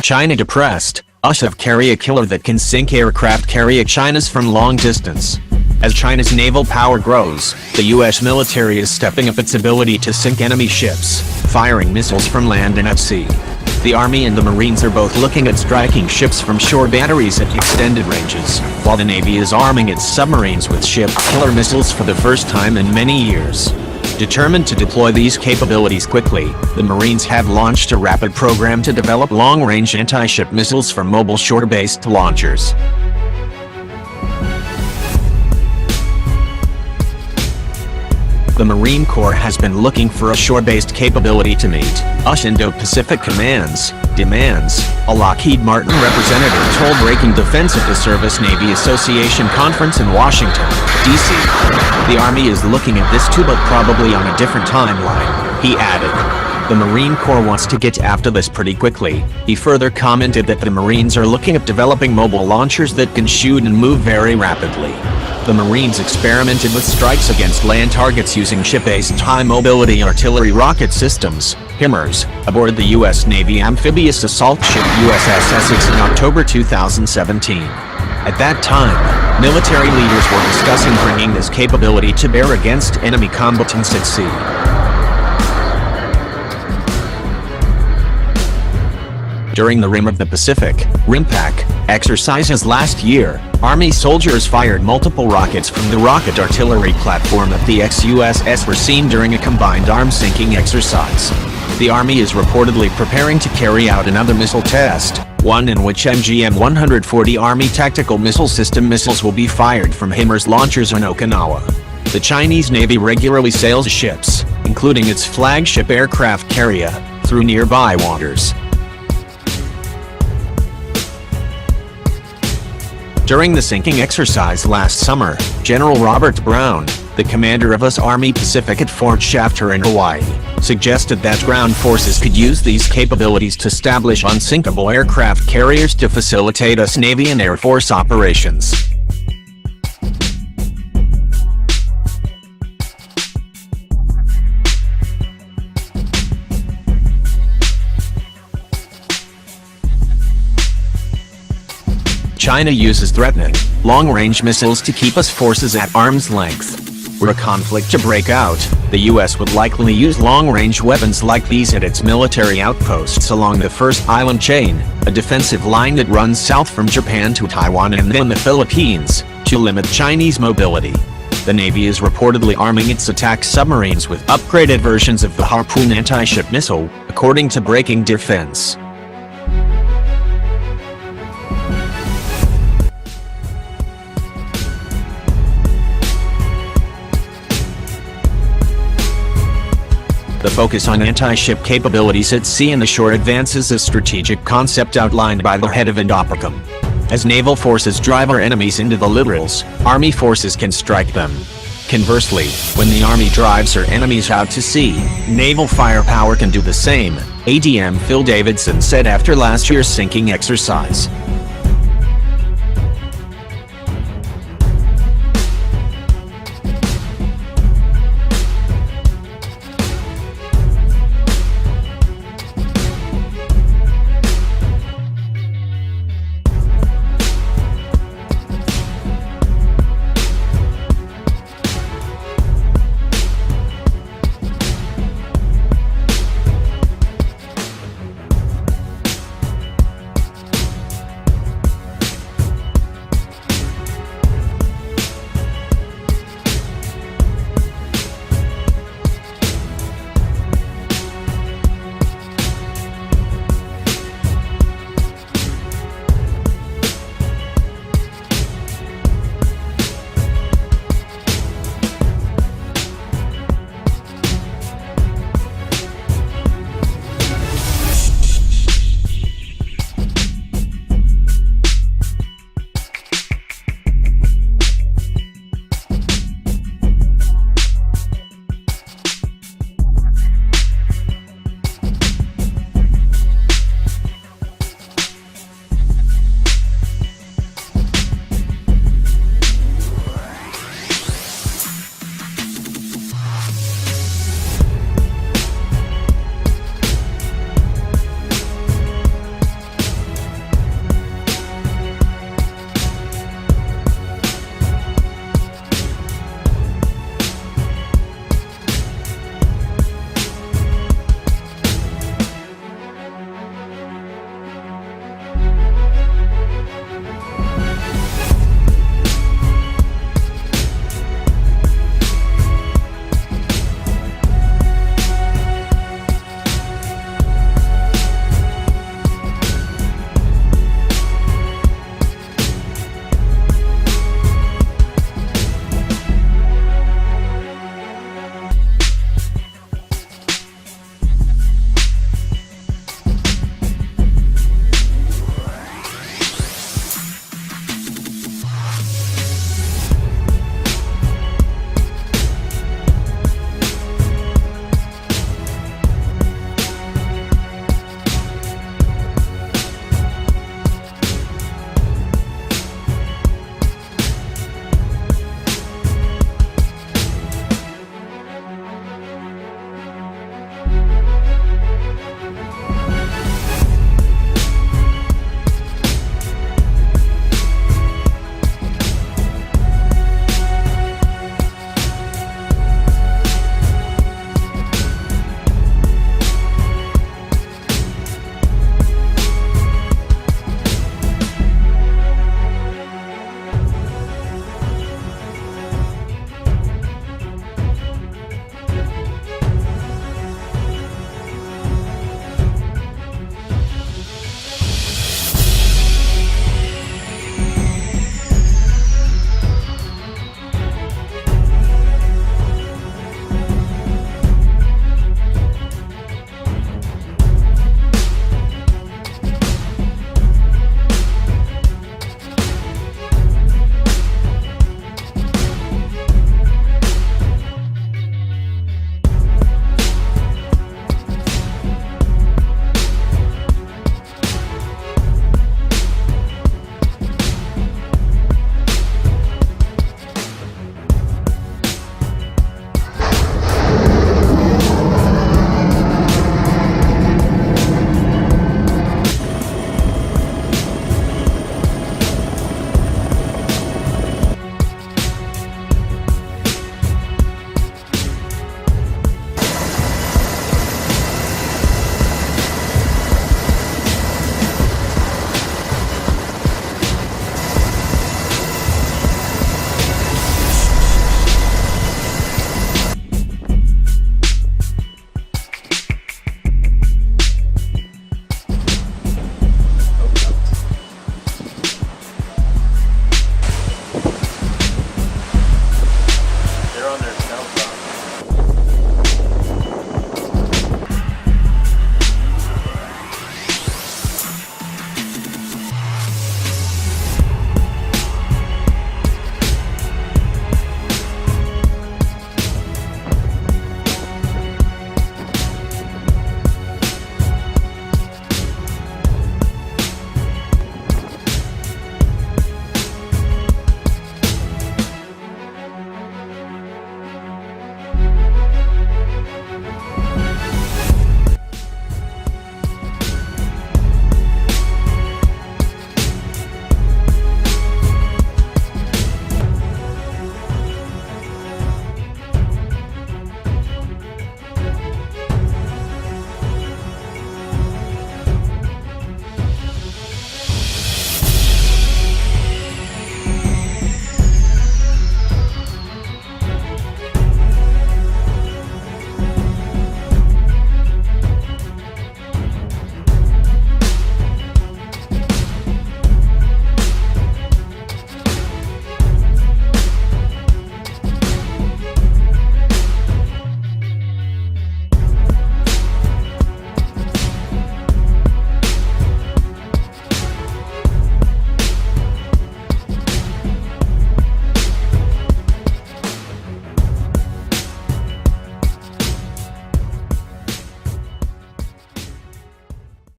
China depressed, US of carry a killer that can sink aircraft carrier China's from long distance. As China's naval power grows, the US military is stepping up its ability to sink enemy ships, firing missiles from land and at sea. The Army and the Marines are both looking at striking ships from shore batteries at extended ranges, while the Navy is arming its submarines with ship-killer missiles for the first time in many years. Determined to deploy these capabilities quickly, the Marines have launched a rapid program to develop long-range anti-ship missiles for mobile shore-based launchers. The Marine Corps has been looking for a shore-based capability to meet US Indo-Pacific Command's demands, a Lockheed Martin representative told Breaking Defense at the Service Navy Association conference in Washington, D.C. The Army is looking at this too, but probably on a different timeline, he added. The Marine Corps wants to get after this pretty quickly. He further commented that the Marines are looking at developing mobile launchers that can shoot and move very rapidly. The Marines experimented with strikes against land targets using ship-based high-mobility artillery rocket systems, HIMARS, aboard the U.S. Navy amphibious assault ship USS Essex in October 2017. At that time, military leaders were discussing bringing this capability to bear against enemy combatants at sea. During the Rim of the Pacific, RIMPAC, exercises last year, Army soldiers fired multiple rockets from the rocket artillery platform at the ex-USS were seen during a combined arms sinking exercise. The Army is reportedly preparing to carry out another missile test, one in which MGM-140 Army Tactical Missile System missiles will be fired from HIMARS launchers in Okinawa. The Chinese Navy regularly sails ships, including its flagship aircraft carrier, through nearby waters. During the sinking exercise last summer, General Robert Brown, the commander of US Army Pacific at Fort Shafter in Hawaii, suggested that ground forces could use these capabilities to establish unsinkable aircraft carriers to facilitate US Navy and Air Force operations. China uses threatening, long-range missiles to keep US forces at arm's length. Were a conflict to break out, the US would likely use long-range weapons like these at its military outposts along the First Island Chain, a defensive line that runs south from Japan to Taiwan and then the Philippines, to limit Chinese mobility. The Navy is reportedly arming its attack submarines with upgraded versions of the Harpoon anti-ship missile, according to Breaking Defense. The focus on anti-ship capabilities at sea and ashore advances a strategic concept outlined by the head of Indo-Pacific. As naval forces drive our enemies into the littorals, Army forces can strike them. Conversely, when the Army drives our enemies out to sea, naval firepower can do the same, ADM Phil Davidson said after last year's sinking exercise.